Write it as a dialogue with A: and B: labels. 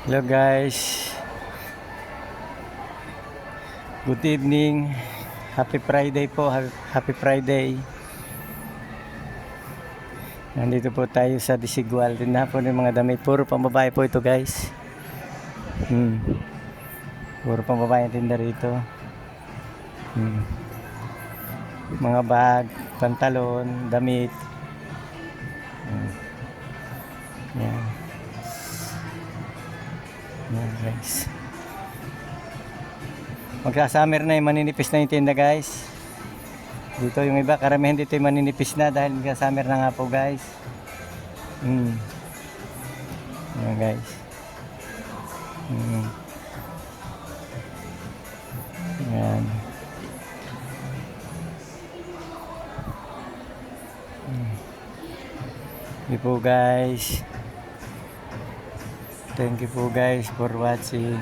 A: Hello guys, good evening, happy Friday po, happy Friday. Nandito po tayo sa Desigual. Tindahan po ng mga damit, puro pambabae po ito guys. Puro pambabae ang tinda rito. Mga bag, pantalon, damit. Yan. Yan guys. Magsa-summer na yung maninipis na yung tinda guys. Dito yung iba, karamihan dito yung maninipis na dahil magsa-summer na nga po guys. Yan guys. Yan. Thank you po guys. Thank you po guys for watching.